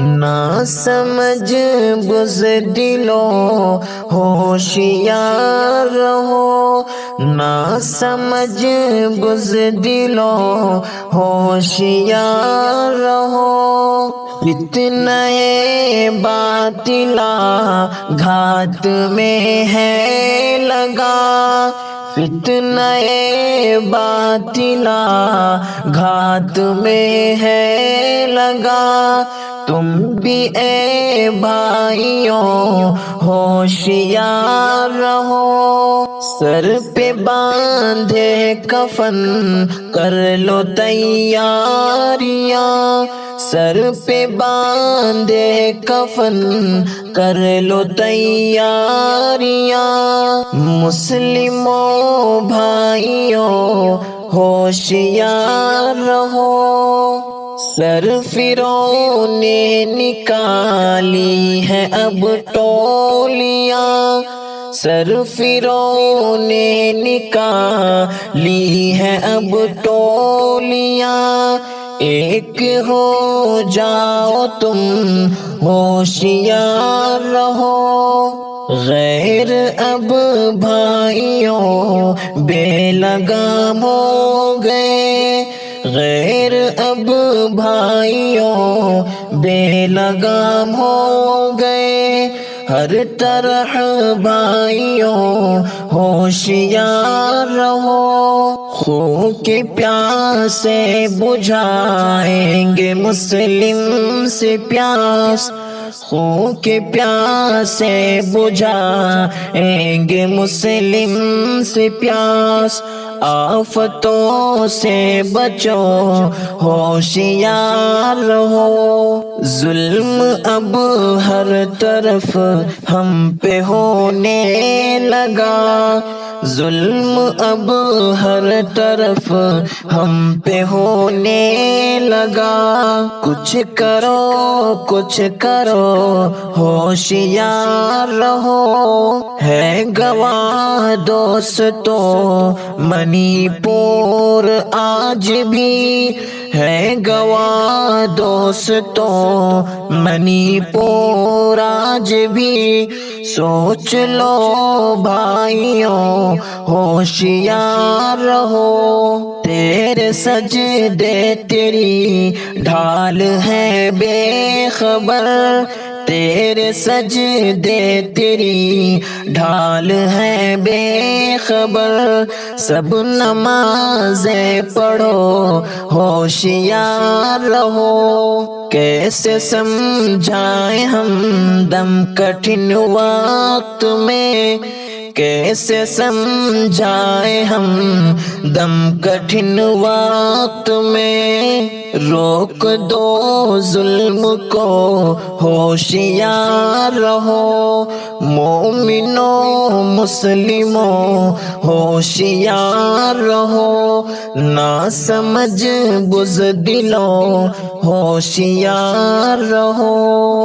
نہ سمجھ بزدلو ہوشیار رہو، نہ سمجھ بزدلو ہوشیار رہو۔ فتنہ باطلا گھات میں ہے لگا، فتنہ باطلا گھات میں ہے لگا۔ تم بھی اے بھائیوں ہوشیار رہو، سر پہ باندھے کفن کر لو تیاریاں، سر پہ باندھے کفن کر لو تیاریاں۔ مسلموں بھائیوں ہوشیار رہو، سرفروں نے نکالی ہے اب ٹولیاں، سرفروں نے نکالی ہے اب ٹولیاں۔ ایک ہو جاؤ تم ہوشیار رہو، غیر اب بھائیوں بے لگام ہو گئے، غیر اب بھائیوں بے لگام ہو گئے۔ ہر طرح بھائیوں ہوشیار رہو، خون کے پیاسے بجھائیں گے مسلم سے پیاس، خون کے پیاسے بجھائیں گے مسلم سے پیاس۔ آفتوں سے بچو ہوشیار رہو، ظلم اب ہر طرف ہم پہ ہونے لگا، ظلم اب ہر طرف ہم پہ ہونے لگا۔ کچھ کرو کچھ کرو ہوشیار رہو، ہے گواہ دوستو منی پور آج بھی، ہے گواہ دوستو منی پور آج بھی۔ سوچ لو بھائیوں ہوشیار رہو، تیرے سجدے تیری ڈھال ہے بے خبر، تیرے سجدے تیری ڈھال ہے بے خبر۔ سب نمازیں پڑھو ہوشیار رہو، کیسے سمجھائیں ہم دم کٹھن وقت میں، کیسے سمجھائیں ہم دم کٹھن وقت میں۔ روک دو ظلم کو ہوشیار رہو، مومنوں مسلموں ہوشیار رہو، نہ سمجھ بزدلوں ہوشیار رہو۔